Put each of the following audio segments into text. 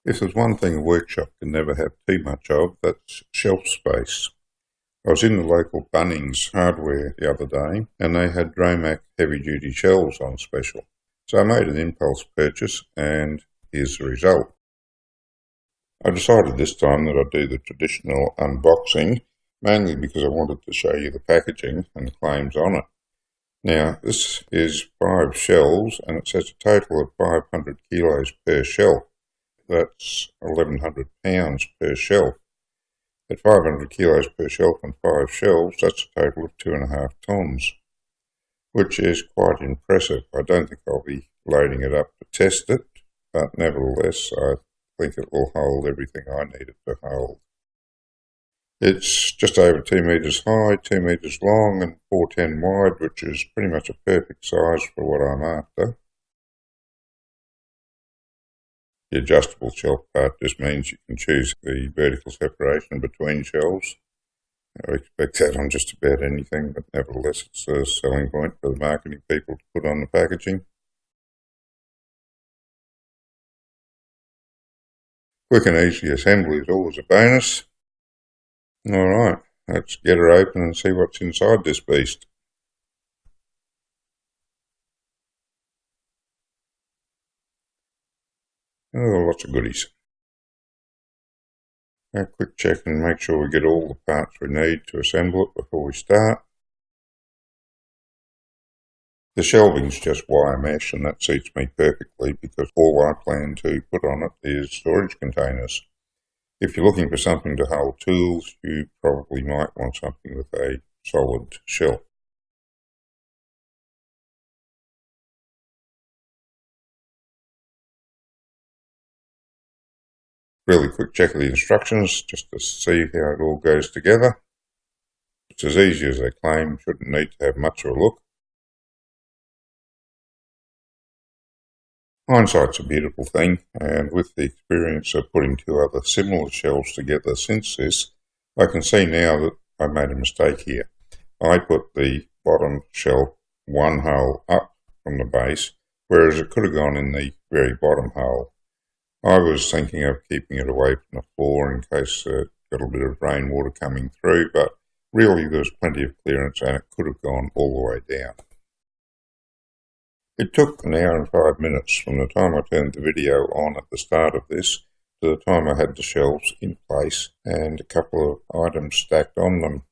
If there's one thing a workshop can never have too much of, that's shelf space. I was in the local Bunnings hardware the other day, and they had Romak heavy-duty shelves on special. So I made an impulse purchase, and here's the result. I decided this time that I'd do the traditional unboxing, mainly because I wanted to show you the packaging and the claims on it. Now, this is 5 shelves, and it says a total of 500 kilos per shelf. That's 1,100 pounds per shelf. At 500 kilos per shelf and 5 shelves, that's a total of 2.5 tonnes, which is quite impressive. I don't think I'll be loading it up to test it, but nevertheless, I think it will hold everything I need it to hold. It's just over 2 metres high, 2 metres long and 410 wide, which is pretty much a perfect size for what I'm after. The adjustable shelf part just means you can choose the vertical separation between shelves. I expect that on just about anything, but nevertheless it's a selling point for the marketing people to put on the packaging. Quick and easy assembly is always a bonus. Alright, let's get her open and see what's inside this beast. Oh, lots of goodies. A quick check and make sure we get all the parts we need to assemble it before we start. The shelving's just wire mesh, and that suits me perfectly because all I plan to put on it is storage containers. If you're looking for something to hold tools, you probably might want something with a solid shelf. Really quick check of the instructions just to see how it all goes together. It's as easy as they claim, shouldn't need to have much of a look. Hindsight's a beautiful thing, and with the experience of putting 2 other similar shelves together since this, I can see now that I made a mistake here. I put the bottom shelf 1 hole up from the base, whereas it could have gone in the very bottom hole. I was thinking of keeping it away from the floor in case it got a bit of rainwater coming through, but really there was plenty of clearance and it could have gone all the way down. It took 1 hour and 5 minutes from the time I turned the video on at the start of this to the time I had the shelves in place and a couple of items stacked on them.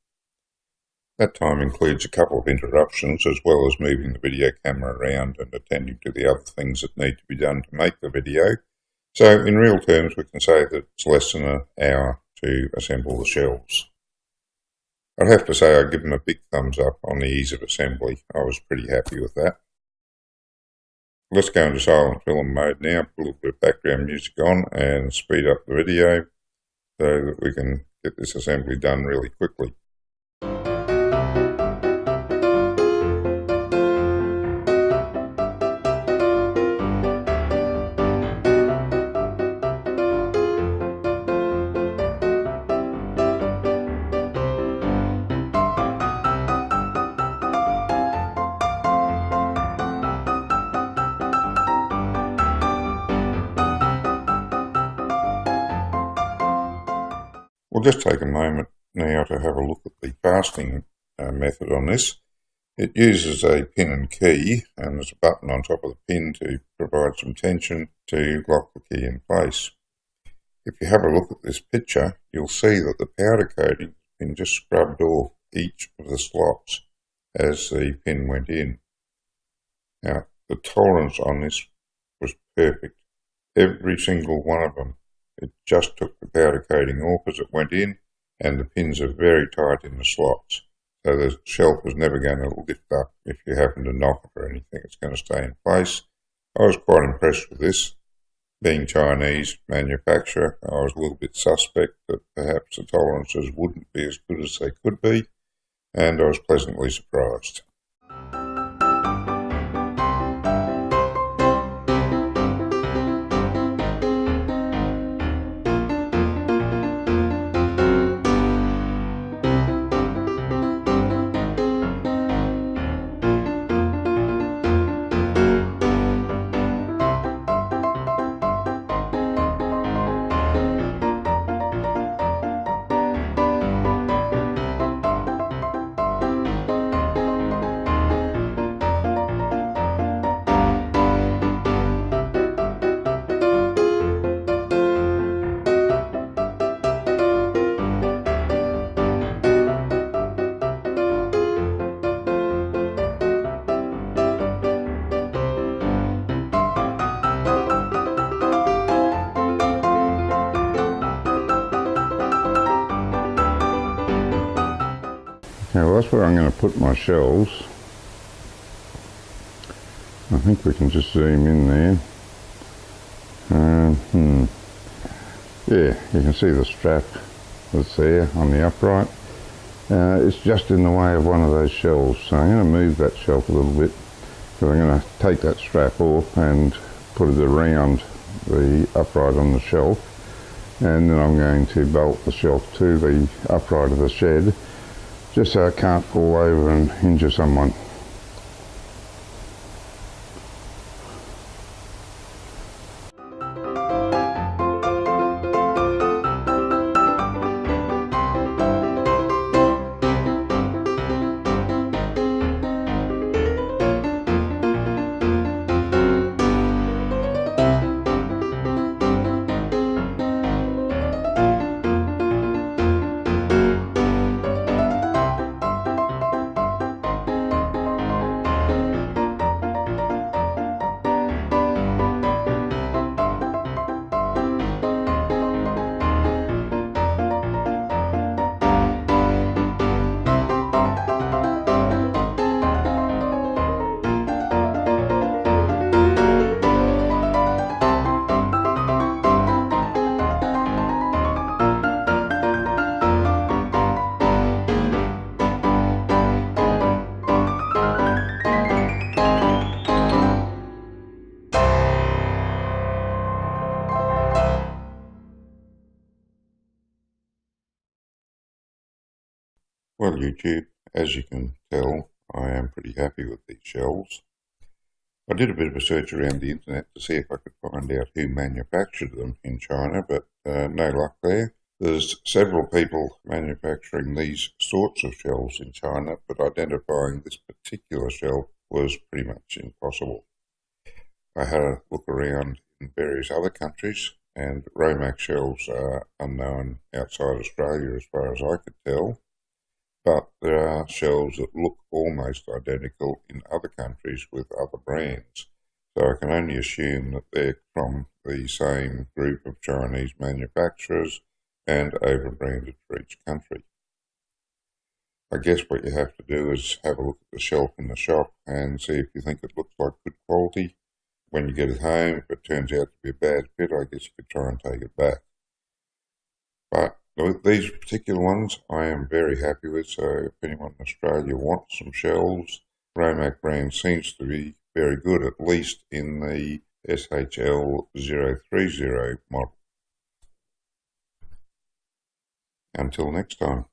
That time includes a couple of interruptions as well as moving the video camera around and attending to the other things that need to be done to make the video. So in real terms we can say that it's less than an hour to assemble the shelves. I'd have to say I give them a big thumbs up on the ease of assembly. I was pretty happy with that. Let's go into silent film mode now, put a little bit of background music on and speed up the video so that we can get this assembly done really quickly. We'll just take a moment now to have a look at the fastening method on this. It uses a pin and key, and there's a button on top of the pin to provide some tension to lock the key in place. If you have a look at this picture, you'll see that the powder coating has been just scrubbed off each of the slots as the pin went in. Now, the tolerance on this was perfect. Every single one of them. It just took the powder coating off as it went in, and the pins are very tight in the slots. So the shelf is never going to lift up if you happen to knock it or anything. It's going to stay in place. I was quite impressed with this. Being Chinese manufacturer, I was a little bit suspect that perhaps the tolerances wouldn't be as good as they could be, and I was pleasantly surprised. well, that's where I'm going to put my shelves. I think we can just zoom in there. Yeah, you can see the strap that's there on the upright. It's just in the way of one of those shelves, so I'm going to move that shelf a little bit. So I'm going to take that strap off and put it around the upright on the shelf, and then I'm going to bolt the shelf to the upright of the shed, just so it can't fall over and injure someone. Well, YouTube, as you can tell, I am pretty happy with these shelves. I did a bit of a search around the internet to see if I could find out who manufactured them in China, but no luck there. There's several people manufacturing these sorts of shelves in China, but identifying this particular shelf was pretty much impossible. I had a look around in various other countries, and Romak shelves are unknown outside Australia as far as I could tell. But there are shelves that look almost identical in other countries with other brands. So I can only assume that they're from the same group of Chinese manufacturers and over-branded for each country. I guess what you have to do is have a look at the shelf in the shop and see if you think it looks like good quality. When you get it home, if it turns out to be a bad fit, I guess you could try and take it back. But with these particular ones, I am very happy with, so if anyone in Australia wants some shelves, Romak brand seems to be very good, at least in the SHL030 model. Until next time.